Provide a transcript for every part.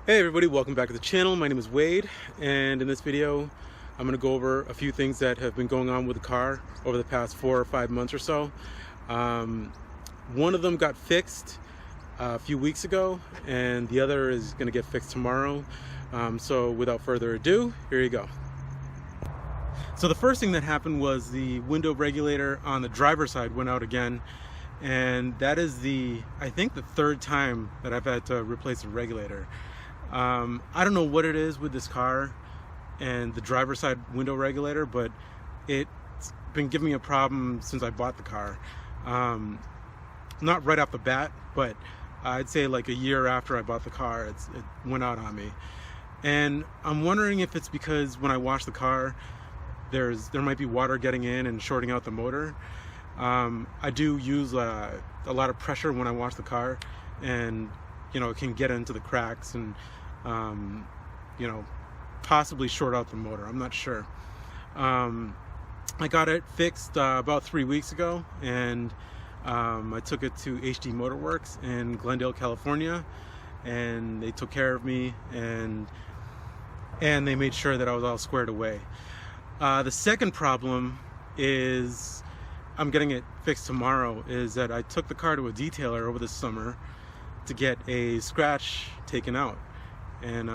Hey everybody, welcome back to the channel. My name is Wade, and in this video I'm going to go over a few things that have been going on with the car over the past 4 or 5 months or so. One of them got fixed a few weeks ago, and the other is going to get fixed tomorrow. So without further ado, here you go. So the first thing that happened was the window regulator on the driver's side went out again, and that is I think the third time that I've had to replace the regulator. I don't know what it is with this car and the driver's side window regulator, but it's been giving me a problem since I bought the car. Not right off the bat, but I'd say like a year after I bought the car, it went out on me. And I'm wondering if it's because when I wash the car, there might be water getting in and shorting out the motor. I do use a lot of pressure when I wash the car, and it can get into the cracks and possibly short out the motor. I'm not sure. I got it fixed about 3 weeks ago, and I took it to HD Motorworks in Glendale, California, and they took care of me, and they made sure that I was all squared away. The second problem is, I'm getting it fixed tomorrow, is that I took the car to a detailer over the summer to get a scratch taken out, and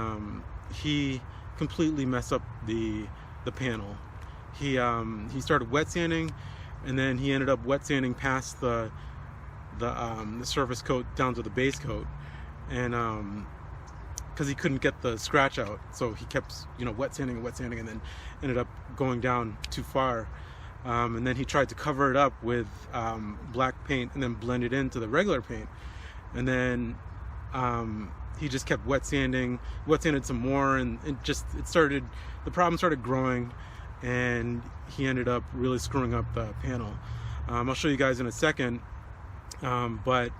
he completely messed up the panel. He started wet sanding, and then he ended up wet sanding past the surface coat down to the base coat, and because he couldn't get the scratch out, so he kept wet sanding, and then ended up going down too far. And then he tried to cover it up with black paint and then blend it into the regular paint. And then he just kept wet sanded some more, and the problem started growing, and he ended up really screwing up the panel. I'll show you guys in a second, but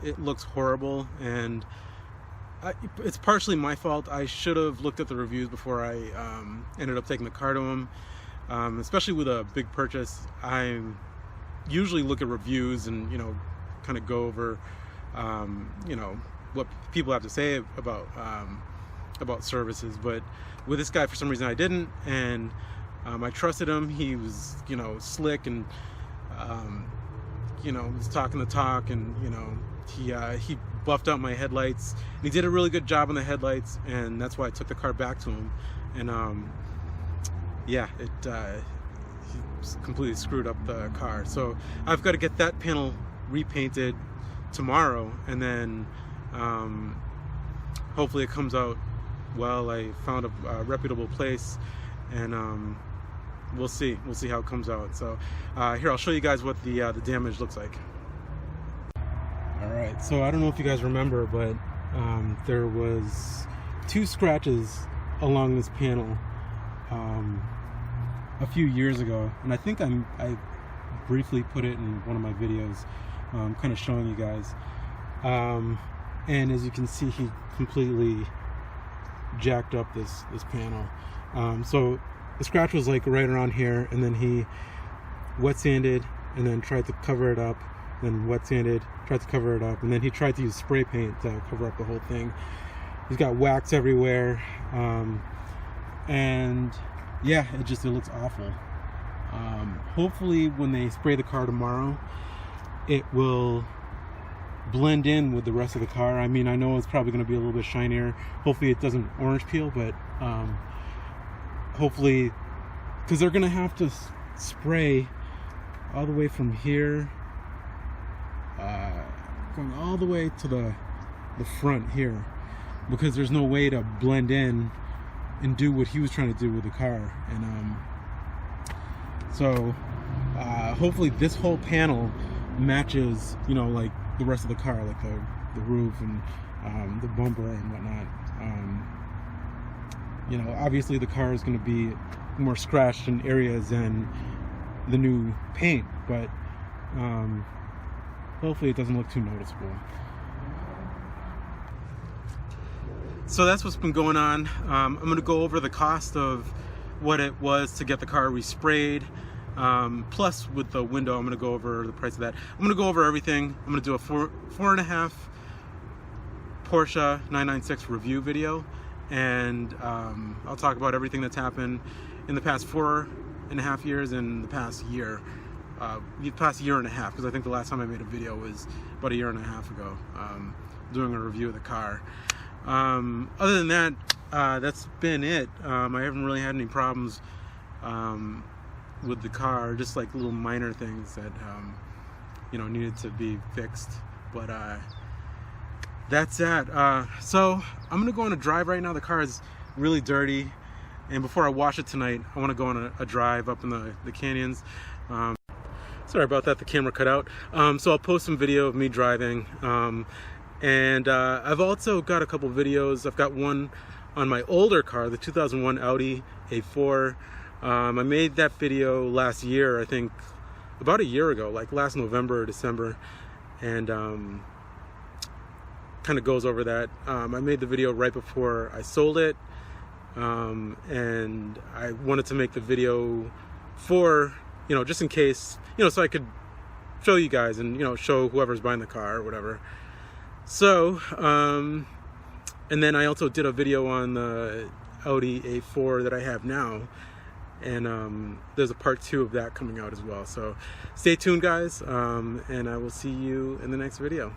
it looks horrible, and it's partially my fault. I should have looked at the reviews before I ended up taking the car to him. Especially with a big purchase, I usually look at reviews and kind of go over what people have to say about services. But with this guy, for some reason I didn't, and I trusted him. He was slick, and was talking the talk, and he buffed out my headlights, and he did a really good job on the headlights, and that's why I took the car back to him. And yeah, he completely screwed up the car. So I've got to get that panel repainted tomorrow, and then hopefully it comes out well. I found a reputable place, and we'll see how it comes out. So here, I'll show you guys what the damage looks like. Alright, so I don't know if you guys remember, but there was 2 scratches along this panel a few years ago, and I think I briefly put it in one of my videos, kind of showing you guys. And as you can see, he completely jacked up this panel. So the scratch was like right around here, and then he wet sanded and then tried to cover it up, then wet sanded, tried to cover it up, and then he tried to use spray paint to cover up the whole thing. He's got wax everywhere, and yeah, it looks awful. Hopefully when they spray the car tomorrow, it will blend in with the rest of the car. I mean, I know it's probably going to be a little bit shinier. Hopefully it doesn't orange peel, but hopefully, because they're going to have to spray all the way from here, going all the way to the front here, because there's no way to blend in and do what he was trying to do with the car. And so hopefully this whole panel matches like the rest of the car, like the roof and the bumper and whatnot. Obviously the car is going to be more scratched in areas than the new paint, but hopefully it doesn't look too noticeable. So that's what's been going on. I'm going to go over the cost of what it was to get the car resprayed. Plus with the window, I'm going to go over the price of that. I'm going to go over everything. I'm going to do a 4.5 Porsche 996 review video, and I'll talk about everything that's happened in the past 4.5 years and the past year and a half, because I think the last time I made a video was about 1.5 years ago, doing a review of the car. Other than that, that's been it. I haven't really had any problems with the car, just like little minor things that needed to be fixed, but that's that. So I'm gonna go on a drive right now. The car is really dirty, and before I wash it tonight, I want to go on a drive up in the canyons. Sorry about that, the camera cut out. So I'll post some video of me driving, and I've also got a couple videos. I've got one on my older car, the 2001 Audi A4. I made that video last year, I think about a year ago, like last November or December, and kind of goes over that. I made the video right before I sold it, and I wanted to make the video for, just in case, so I could show you guys and, show whoever's buying the car or whatever. So, and then I also did a video on the Audi A4 that I have now, and there's a part 2 of that coming out as well. So stay tuned, guys, and I will see you in the next video.